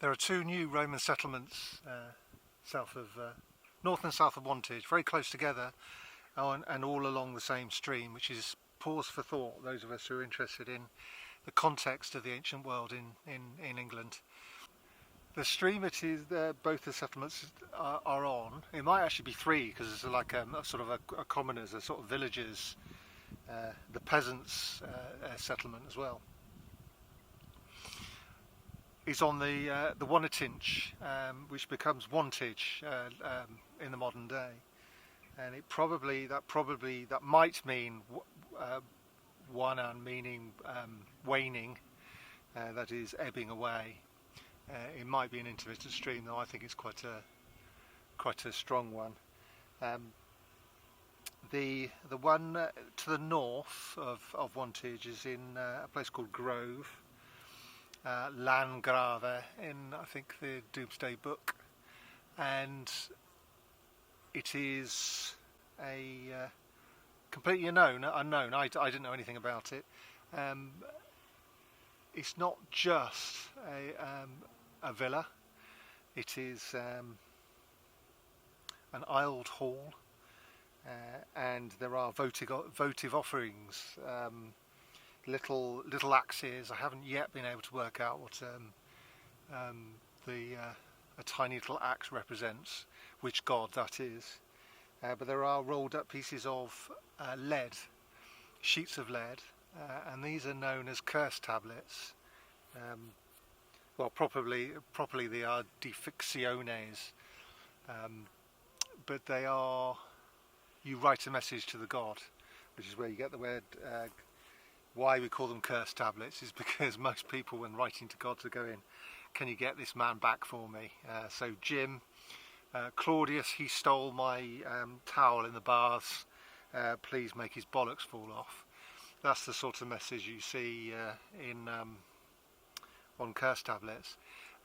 There are two new Roman settlements north and south of Wantage, very close together, and all along the same stream, which is pause for thought, those of us who are interested in the context of the ancient world in England. The stream it is both the settlements are on, it might actually be three, because it's like a sort of a commoners, a sort of villagers, the peasants settlement as well. Is on the Wantage, which becomes Wantage in the modern day, and that might mean Wanan, meaning waning, that is ebbing away. It might be an intermittent stream, though I think it's quite a strong one. The one to the north of Wantage is in a place called Grove. Landgrave in, I think, the Domesday Book, and it is a completely unknown. I didn't know anything about it. It's not just a villa. It is an aisled hall, and there are votive offerings. Little axes. I haven't yet been able to work out what a tiny little axe represents, which god that is. But there are rolled up pieces of lead, sheets of lead, and these are known as curse tablets. Well, properly they are deficciones, but they are, you write a message to the god, which is where you get the word. Why we call them curse tablets is because most people, when writing to gods, are going, can you get this man back for me? So Jim, Claudius, he stole my towel in the baths, please make his bollocks fall off. That's the sort of message you see on curse tablets.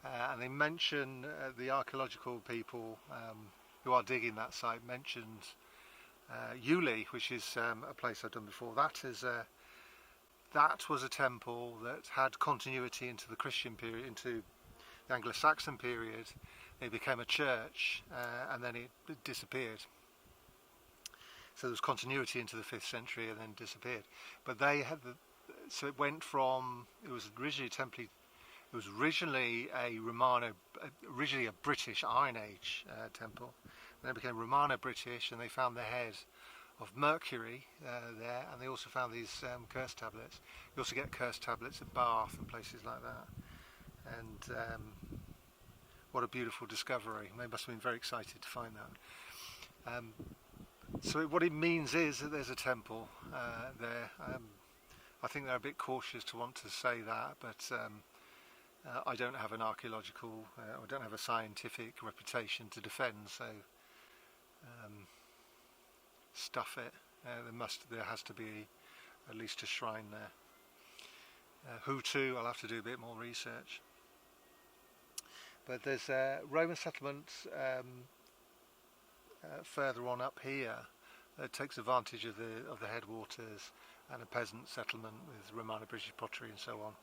And they mention, the archaeological people who are digging that site mentioned Uli, which is a place I've done before. That was a temple that had continuity into the Christian period, into the Anglo-Saxon period. It became a church, and then it disappeared. So there was continuity into the 5th century and then disappeared. But they had so it went from, it was originally originally a British Iron Age temple. Then it became Romano-British, and they found the head of Mercury there, and they also found these curse tablets. You also get curse tablets at Bath and places like that. And what a beautiful discovery. They must have been very excited to find that. So what it means is that there's a temple there. I think they're a bit cautious to want to say that, but I don't have an archaeological, I don't have a scientific reputation to defend, so stuff it. There has to be at least a shrine there. Who to? I'll have to do a bit more research. But there's Roman settlements further on up here that takes advantage of the headwaters, and a peasant settlement with Romano-British pottery and so on.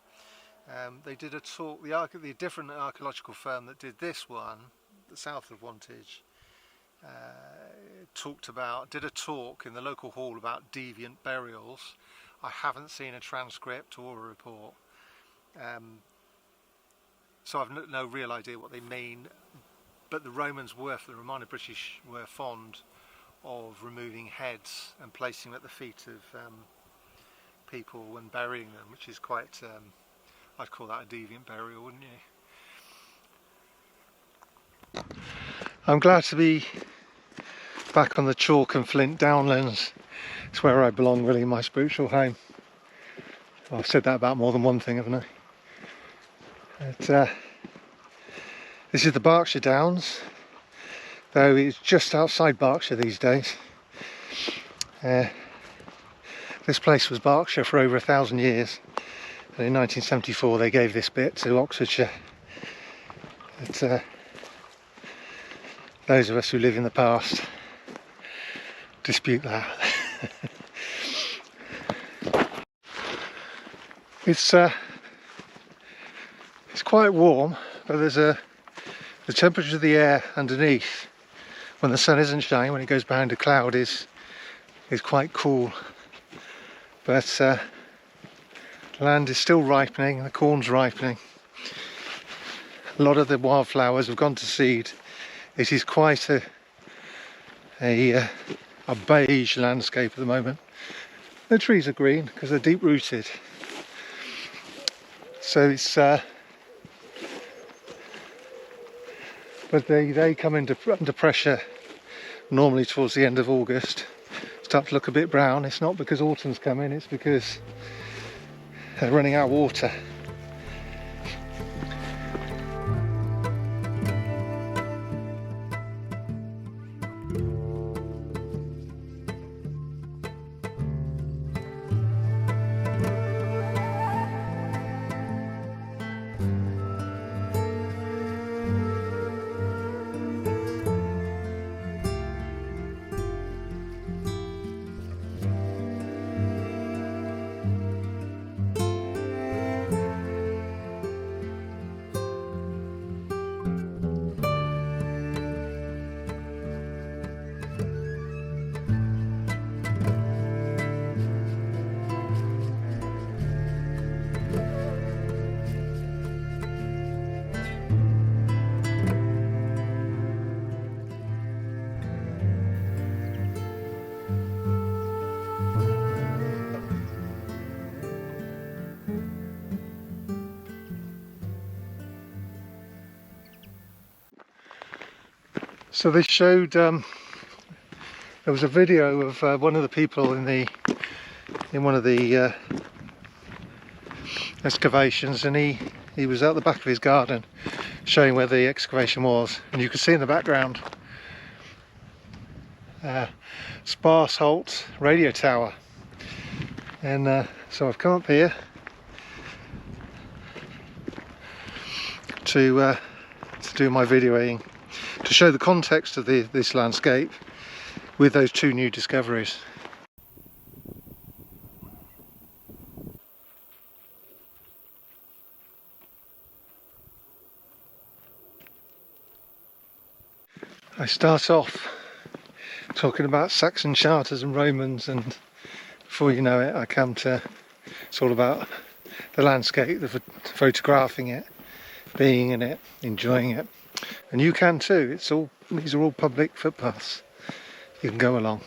They did a talk. The different archaeological firm that did this one, the south of Wantage, did a talk in the local hall about deviant burials. I haven't seen a transcript or a report, so I've no real idea what they mean. But the Romano-British were fond of removing heads and placing them at the feet of people when burying them, which is quite, I'd call that a deviant burial, wouldn't you? I'm glad to be back on the chalk and flint downlands. It's where I belong, really, my spiritual home. Well, I've said that about more than one thing, haven't I? But, this is the Berkshire Downs, though it's just outside Berkshire these days. This place was Berkshire for over 1,000 years, and in 1974 they gave this bit to Oxfordshire. But, those of us who live in the past dispute that. It's quite warm, Well, the temperature of the air underneath when the sun isn't shining, when it goes behind a cloud, is quite cool. But the land is still ripening, the corn's ripening. A lot of the wildflowers have gone to seed. It is quite a beige landscape at the moment. The trees are green because they're deep rooted. So it's but they come under pressure normally towards the end of August, start to look a bit brown. It's not because autumn's coming, it's because they're running out of water. So they showed, there was a video of one of the people in one of the excavations, and he was out the back of his garden showing where the excavation was, and you could see in the background Sparse Holt radio tower. And so I've come up here to do my videoing, to show the context of this landscape with those two new discoveries. I start off talking about Saxon charters and Romans, and before you know it I come to, it's all about the landscape, the photographing it, being in it, enjoying it. And you can too. These are all public footpaths. You can go along.